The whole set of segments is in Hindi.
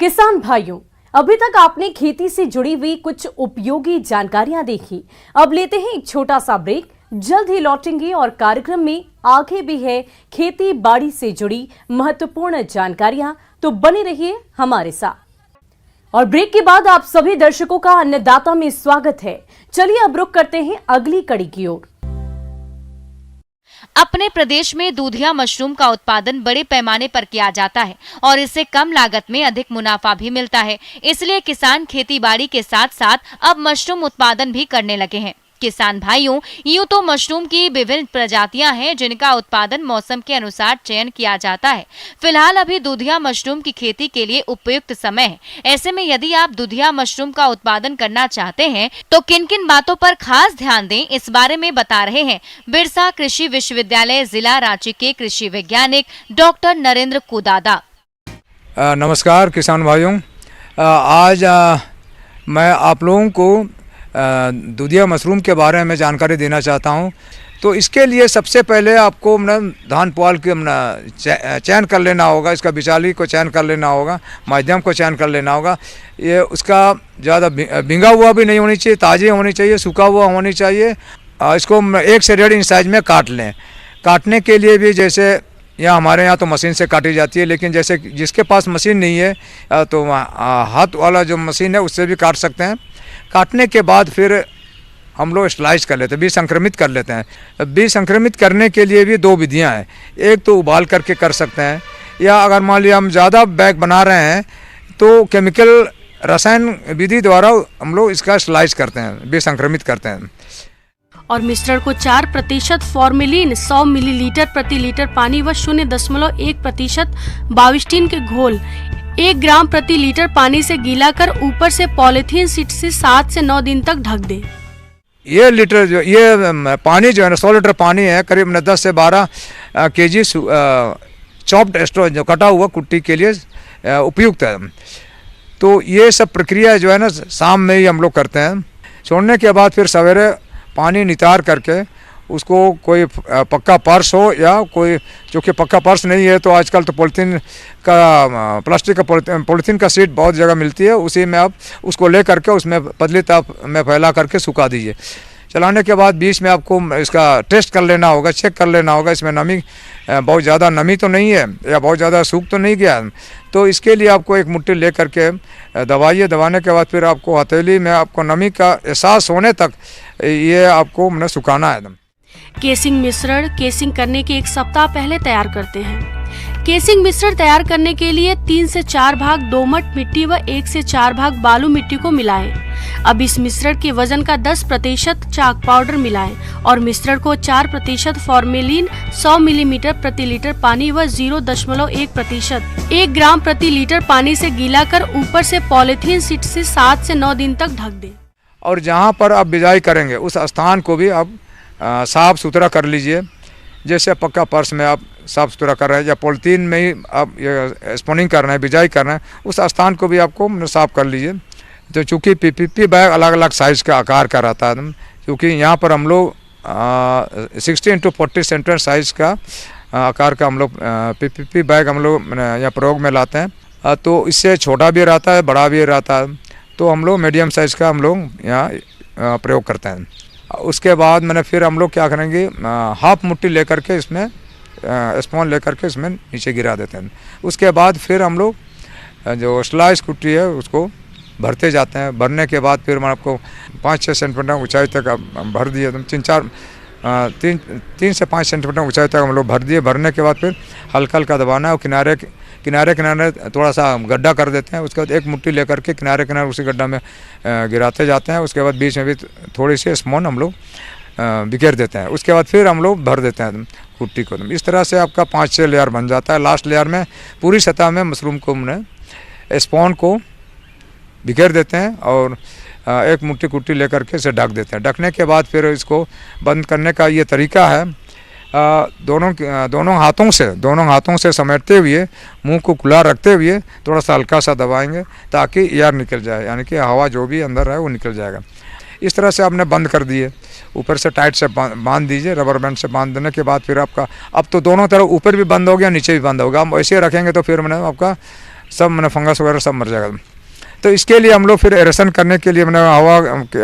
किसान भाइयों, अभी तक आपने खेती से जुड़ी हुई कुछ उपयोगी जानकारियां देखी। अब लेते हैं एक छोटा सा ब्रेक, जल्द ही लौटेंगे और कार्यक्रम में आगे भी है खेती बाड़ी से जुड़ी महत्वपूर्ण जानकारियां, तो बने रहिए हमारे साथ। और ब्रेक के बाद आप सभी दर्शकों का अन्नदाता में स्वागत है। चलिए अब रुक करते हैं अगली कड़ी की ओर। अपने प्रदेश में दूधिया मशरूम का उत्पादन बड़े पैमाने पर किया जाता है और इससे कम लागत में अधिक मुनाफा भी मिलता है। इसलिए किसान खेतीबाड़ी के साथ साथ अब मशरूम उत्पादन भी करने लगे हैं। किसान भाइयों, यूं तो मशरूम की विभिन्न प्रजातियां हैं जिनका उत्पादन मौसम के अनुसार चयन किया जाता है। फिलहाल अभी दूधिया मशरूम की खेती के लिए उपयुक्त समय है। ऐसे में यदि आप दूधिया मशरूम का उत्पादन करना चाहते हैं तो किन किन बातों पर खास ध्यान दें, इस बारे में बता रहे हैं बिरसा कृषि विश्वविद्यालय जिला रांची के कृषि वैज्ञानिक डॉक्टर नरेंद्र कुदादा। नमस्कार किसान भाइयों, आज मैं आप लोगों को दूधिया मशरूम के बारे में जानकारी देना चाहता हूं। तो इसके लिए सबसे पहले आपको धान पुआल के चयन कर लेना होगा, इसका बिचाली को चयन कर लेना होगा, माध्यम को चयन कर लेना होगा। ये उसका ज़्यादा भिंगा हुआ भी नहीं होनी चाहिए, ताज़ी होनी चाहिए, सूखा हुआ होनी चाहिए। इसको 1 से 1.5 इंच साइज में काट लें। काटने के लिए भी जैसे यहाँ हमारे यहाँ तो मशीन से काटी जाती है, लेकिन जैसे जिसके पास मशीन नहीं है तो हाथ वाला जो मशीन है उससे भी काट सकते हैं। काटने के बाद फिर हम लोग स्लाइस कर लेते हैं, बीज संक्रमित कर लेते हैं। बीज संक्रमित करने के लिए भी 2 विधियां हैं। एक तो उबाल करके कर सकते हैं, या अगर मान लिया हम ज़्यादा बैग बना रहे हैं तो केमिकल रसायन विधि द्वारा हम लोग इसका स्लाइस करते हैं, बीज संक्रमित करते हैं। और मिश्रण को 4% फॉर्मेलिन 100 मिलीलीटर प्रति लीटर पानी व 0.1% बाविस्टिन के घोल 1 ग्राम प्रति लीटर पानी से गीला कर ऊपर से पॉलीथीन शीट से 7 से 9 दिन तक ढक दे। ये पानी जो है ना, 100 लीटर पानी है, करीब 10 से 12 केजी चॉप्ड स्ट्रॉ जो कटा हुआ कुट्टी के लिए उपयुक्त है। तो ये सब प्रक्रिया जो है ना शाम में ही हम लोग करते हैं। छोड़ने के बाद फिर सवेरे पानी नितार करके उसको कोई पक्का पर्स हो, या कोई जो कि पक्का पर्स नहीं है तो आजकल तो पॉलीथीन का प्लास्टिक का पॉलीथीन का शीट बहुत जगह मिलती है, उसी में आप उसको ले करके उसमें पतली ताप में फैला करके सुखा दीजिए। चलाने के बाद बीच में आपको इसका टेस्ट कर लेना होगा, चेक कर लेना होगा इसमें नमी बहुत ज़्यादा नमी तो नहीं है या बहुत ज़्यादा सूख तो नहीं गया। तो इसके लिए आपको एक मुट्ठी ले करके दबाइए। दबाने के बाद फिर आपको हथेली में आपको नमी का एहसास होने तक ये आपको सुखाना है। केसिंग मिश्रण केसिंग करने के 1 सप्ताह पहले तैयार करते हैं। केसिंग मिश्रण तैयार करने के लिए 3 से 4 भाग दोमट मिट्टी व 1 से 4 भाग बालू मिट्टी को मिलाएं। अब इस मिश्रण के वजन का 10% चाक पाउडर मिलाएं और मिश्रण को 4% फॉर्मेलिन 100 मिलीमीटर प्रति लीटर पानी व 0.1% 1 ग्राम प्रति लीटर पानी से गीला कर ऊपर से पॉलीथीन शीट से 7 से 9 दिन तक ढक दें। और जहाँ पर आप बिजाई करेंगे उस स्थान को भी आप साफ सुथरा कर लीजिए। जैसे पक्का पर्स में आप साफ सुथरा कर रहे हैं या पॉलीथीन में ही आप स्पॉनिंग कर रहे हैं, बिजाई कर रहे हैं, उस स्थान को भी आपको साफ कर लीजिए। तो चूँकि पीपीपी बैग अलग अलग साइज़ का आकार का रहता है, क्योंकि यहाँ पर हम लोग 60 × 40 सेंटीमीटर साइज़ का आकार का हम लोग पीपीपी बैग हम लोग यहाँ प्रयोग में लाते हैं। तो इससे छोटा भी रहता है, बड़ा भी रहता है, तो हम लोग मीडियम साइज़ का हम लोग यहाँ प्रयोग करते हैं। उसके बाद फिर हम लोग क्या करेंगे, हाफ मुट्ठी लेकर के इसमें स्पून लेकर के इसमें नीचे गिरा देते हैं। उसके बाद फिर हम लोग जो स्लाइस कुट्टी है उसको भरते जाते हैं। भरने के बाद फिर मैं आपको 5-6 सेंटीमीटर ऊंचाई तक भर दिए, 3 से 5 सेंटीमीटर ऊंचाई तक हम लोग भर दिए। भरने के बाद फिर हल्का हल्का दबाना है और किनारे थोड़ा सा गड्ढा कर देते हैं। उसके बाद एक मुट्ठी लेकर के किनारे उसी गड्ढा में गिराते जाते हैं। उसके बाद बीच में भी थोड़ी सी स्पून हम लोग बिखेर देते हैं। उसके बाद फिर हम लोग भर देते हैं कुट्टी को। इस तरह से आपका 5-6 लेयर बन जाता है। लास्ट लेयर में पूरी सतह में मशरूम को हमने स्पून को बिखेर देते हैं और एक मुट्ठी कुट्टी लेकर के इसे ढक देते हैं। ढकने के बाद फिर इसको बंद करने का ये तरीका है, दोनों हाथों से समेटते हुए मुंह को खुला रखते हुए थोड़ा सा हल्का सा दबाएंगे ताकि एयर निकल जाए, यानी कि हवा जो भी अंदर है वो निकल जाएगा। इस तरह से आपने बंद कर दिए। ऊपर से टाइट से बांध दीजिए, रबर बैंड से बांध देने के बाद फिर आपका अब तो दोनों तरफ ऊपर भी बंद हो गया, नीचे भी बंद होगा। हम ऐसे रखेंगे तो फिर आपका सब मैंने फंगस वगैरह सब मर जाएगा। तो इसके लिए हम लोग फिर एरेशन करने के लिए मैंने हवा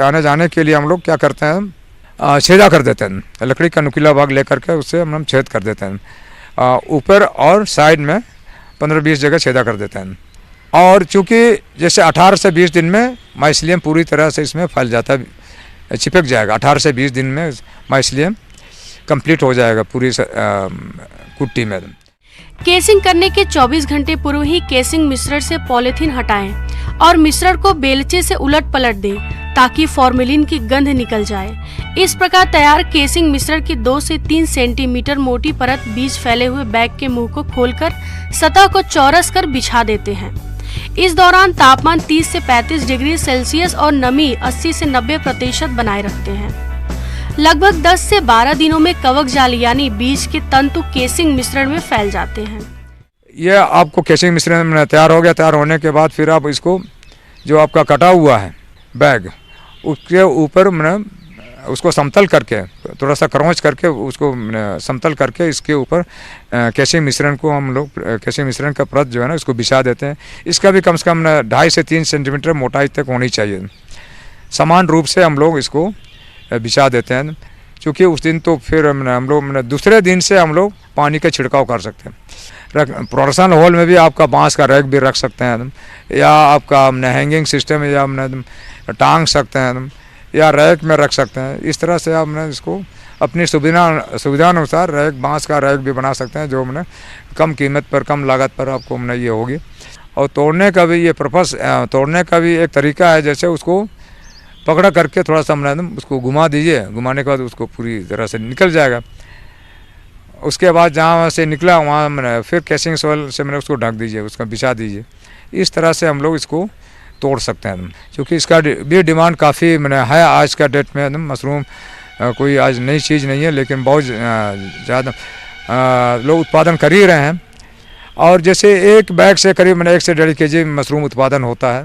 आने जाने के लिए हम लोग क्या करते हैं, छेदा कर देते हैं। लकड़ी का नुकीला भाग लेकर के उससे हम छेद कर देते हैं, ऊपर और साइड में 15-20 जगह छेदा कर देते हैं। और चूँकि जैसे 18 से 20 दिन में माइसिलियम पूरी तरह से इसमें फैल जाता है, चिपक जाएगा। 18 से 20 दिन में माइसिलियम कंप्लीट हो जाएगा पूरी कुट्टी में। केसिंग करने के 24 घंटे पूर्व ही केसिंग मिश्रण से पॉलीथीन हटाएं और मिश्रण को बेलचे से उलट पलट दें ताकि फॉर्मेलिन की गंध निकल जाए। इस प्रकार तैयार केसिंग मिश्रण की 2 से 3 सेंटीमीटर मोटी परत बीज फैले हुए बैग के मुंह को खोलकर सतह को चौरस कर बिछा देते हैं। इस दौरान तापमान 30 से 35 डिग्री सेल्सियस और नमी 80 से 90% बनाए रखते हैं। लगभग 10 से 12 दिनों में कवक जाल यानी बीज के तंतु केसिंग मिश्रण में फैल जाते हैं। ये आपको केसिंग मिश्रण तैयार हो गया। तैयार होने के बाद फिर आप इसको जो आपका कटा हुआ है बैग, उसके ऊपर उसको समतल करके, थोड़ा सा क्रॉच करके उसको समतल करके इसके ऊपर केसिंग मिश्रण को हम लोग केसिंग मिश्रण का परत जो है ना उसको बिछा देते हैं। इसका भी कम से कम 2.5 से 3 सेंटीमीटर मोटाई तक होनी चाहिए। समान रूप से हम लोग इसको बिछा देते हैं, क्योंकि उस दिन तो फिर हम लोग दूसरे दिन से हम लोग पानी का छिड़काव कर सकते हैं। प्रोडक्शन हॉल में भी आपका बांस का रैक भी रख सकते हैं, या आपका हैंगिंग सिस्टम या टांग सकते हैं, या रैक में रख सकते हैं। इस तरह से आप इसको अपनी सुविधा अनुसार रैक, बांस का रैक भी बना सकते हैं, जो कम कीमत पर, कम लागत पर आपको ये होगी। और तोड़ने का भी ये पर्पस, तोड़ने का भी एक तरीका है। जैसे उसको पकड़ा करके थोड़ा सा उसको घुमा दीजिए, घुमाने के बाद उसको पूरी तरह से निकल जाएगा। उसके बाद जहाँ से निकला वहाँ फिर केसिंग सॉइल से उसको ढक दीजिए, उसका बिछा दीजिए। इस तरह से हम लोग इसको तोड़ सकते हैं, क्योंकि इसका भी डिमांड काफ़ी है आज का डेट में। मशरूम कोई आज नई चीज़ नहीं है, लेकिन बहुत ज़्यादा लोग उत्पादन कर ही रहे हैं। और जैसे एक बैग से करीब 1 से 1.5 kg मशरूम उत्पादन होता है।